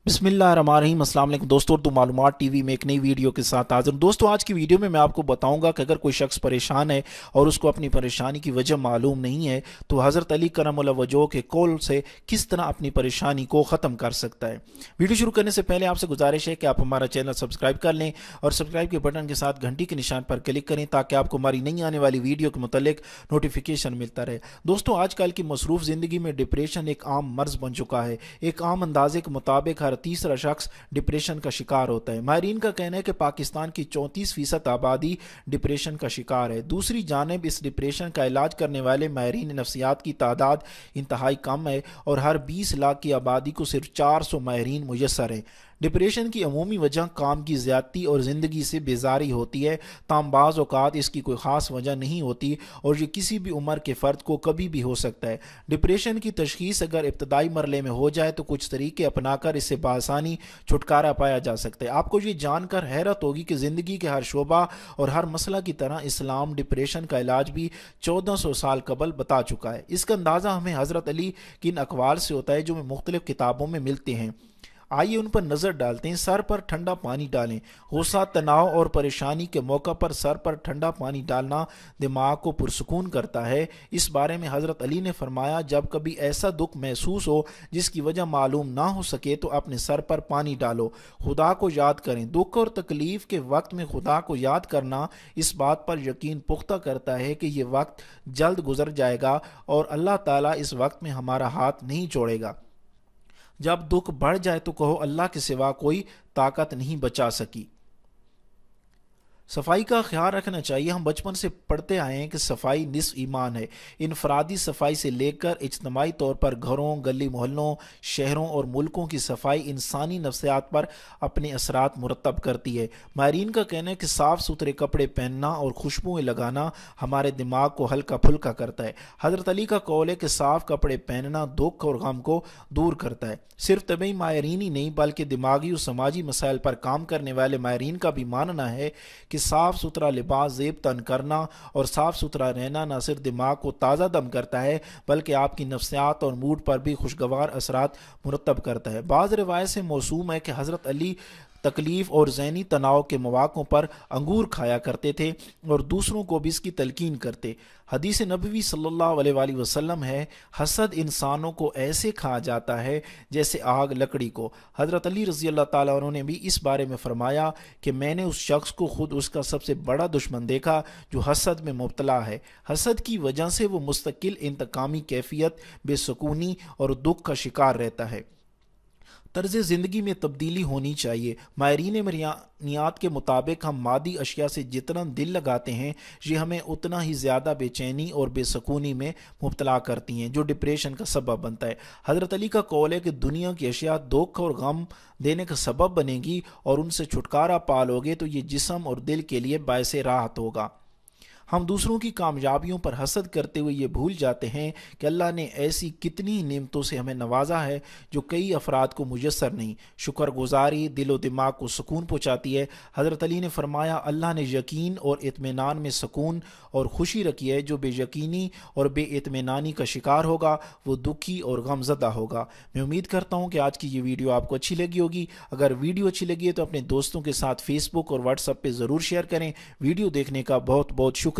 बिस्मिल्लाहिर्रहमानिर्रहीम। अस्सलाम वालेकुम दोस्तों, तो मालूमात टीवी में एक नई वीडियो के साथ हाजिर हूं। दोस्तों, आज की वीडियो में मैं आपको बताऊंगा कि अगर कोई शख्स परेशान है और उसको अपनी परेशानी की वजह मालूम नहीं है तो हज़रत अली करमुल्लाह वजह के कौल से किस तरह अपनी परेशानी को ख़त्म कर सकता है। वीडियो शुरू करने से पहले आपसे गुजारिश है कि आप हमारा चैनल सब्सक्राइब कर लें और सब्सक्राइब के बटन के साथ घंटी के निशान पर क्लिक करें ताकि आपको हमारी नई आने वाली वीडियो के मुतालिक नोटिफिकेशन मिलता रहे। दोस्तों, आजकल की मसरूफ़ ज़िंदगी में डिप्रेशन एक आम मर्ज़ बन चुका है। एक आम अंदाजे के मुताबिक हर तीसरा शख्स डिप्रेशन का शिकार होता है। माहिरीन का कहना है कि पाकिस्तान की 34% आबादी डिप्रेशन का शिकार है। दूसरी जानिब इस डिप्रेशन का इलाज करने वाले माहिरीन नफ्सियात की तादाद इंतहाई कम है और हर 20 लाख की आबादी को सिर्फ 400 माहिरीन मुयस्सर हैं। डिप्रेशन की अमूमी वजह काम की ज़्यादती और ज़िंदगी से बेजारी होती है, ताम बाज़ औक़ात इसकी कोई ख़ास वजह नहीं होती और ये किसी भी उम्र के फ़र्द को कभी भी हो सकता है। डिप्रेशन की तशख़ीस अगर इब्तदाई मरले में हो जाए तो कुछ तरीके अपनाकर इससे बआसानी छुटकारा पाया जा सकता है। आपको ये जानकर हैरत होगी कि ज़िंदगी के हर शोबा और हर मसला की तरह इस्लाम डिप्रेशन का इलाज भी 1400 साल कबल बता चुका है। इसका अंदाज़ा हमें हज़रत अली की इन अक़वाल से होता है जो हमें मुख्तलिफ़ किताबों में मिलते हैं। आइए उन पर नज़र डालते हैं। सर पर ठंडा पानी डालें। गुस्सा, तनाव और परेशानी के मौका पर सर पर ठंडा पानी डालना दिमाग को पुरसकून करता है। इस बारे में हज़रत अली ने फरमाया, जब कभी ऐसा दुख महसूस हो जिसकी वजह मालूम ना हो सके तो अपने सर पर पानी डालो। खुदा को याद करें। दुख और तकलीफ़ के वक्त में खुदा को याद करना इस बात पर यकीन पुख्ता करता है कि ये वक्त जल्द गुजर जाएगा और अल्लाह ताला इस वक्त में हमारा हाथ नहीं छोड़ेगा। जब दुख बढ़ जाए तो कहो, अल्लाह के सिवा कोई ताकत नहीं बचा सकी। सफाई का ख्याल रखना चाहिए। हम बचपन से पढ़ते आए हैं कि सफाई निस्फ ईमान है। इनफरादी सफाई से लेकर इज्तमाही तौर पर घरों, गली मोहल्लों, शहरों और मुल्कों की सफाई इंसानी नफ्सियात पर अपने असरात मुरतब करती है। माहिरीन का कहना है कि साफ़ सुथरे कपड़े पहनना और खुशबुएँ लगाना हमारे दिमाग को हल्का फुल्का करता है। हज़रत अली का कौल है कि साफ़ कपड़े पहनना दुख और गम को दूर करता है। सिर्फ तबी माहिरीन ही नहीं बल्कि दिमागी और समाजी मसाइल पर काम करने वाले माहिरीन का भी मानना है कि साफ़ सुथरा लिबास ज़ेब तन करना और साफ़ सुथरा रहना न सिर्फ दिमाग को ताज़ा दम करता है बल्कि आपकी नफ्सियात और मूड पर भी खुशगवार असरात मुरतब करता है। बाज़ रिवायत से मौसूम है कि हज़रत अली तकलीफ़ और ज़हनी तनाव के मौक़ों पर अंगूर खाया करते थे और दूसरों को भी इसकी तलकीन करते। हदीस नबवी सल्लल्लाहु अलैहि वसल्लम है, हसद इंसानों को ऐसे खा जाता है जैसे आग लकड़ी को। हज़रत अली रज़ी अल्लाह ताला अन्हु ने भी इस बारे में फ़रमाया कि मैंने उस शख्स को खुद उसका सबसे बड़ा दुश्मन देखा जो हसद में मुब्तला है। हसद की वजह से वो मुस्तकिल इंतकामी कैफियत, बेसुकूनी और दुख का शिकार रहता है। तर्ज़ ज़िंदगी में तब्दीली होनी चाहिए। माहिरीन मरियानियात के मुताबिक हम मादी अशिया से जितना दिल लगाते हैं ये हमें उतना ही ज़्यादा बेचैनी और बेसुकूनी में मुब्तला करती हैं जो डिप्रेशन का सबब बनता है। हज़रत अली का कौल है कि दुनिया की अशिया दुख और गम देने का सबब बनेगी और उनसे छुटकारा पालोगे तो ये जिस्म और दिल के लिए बायस राहत होगा। हम दूसरों की कामयाबियों पर हसद करते हुए ये भूल जाते हैं कि अल्लाह ने ऐसी कितनी नेमतों से हमें नवाजा है जो कई अफराद को मुयस्सर नहीं। शुक्रगुजारी दिलो दिमाग को सुकून पहुँचाती है। हज़रत अली ने फरमाया, अल्लाह ने यकीन और इत्मीनान में सुकून और खुशी रखी है। जो बेयकीनी और बेइत्मीनानी का शिकार होगा वो दुखी और गमज़दा होगा। मैं उम्मीद करता हूँ कि आज की ये वीडियो आपको अच्छी लगी होगी। अगर वीडियो अच्छी लगी है तो अपने दोस्तों के साथ फेसबुक और व्हाट्सएप पर ज़रूर शेयर करें। वीडियो देखने का बहुत बहुत शुक्रिया।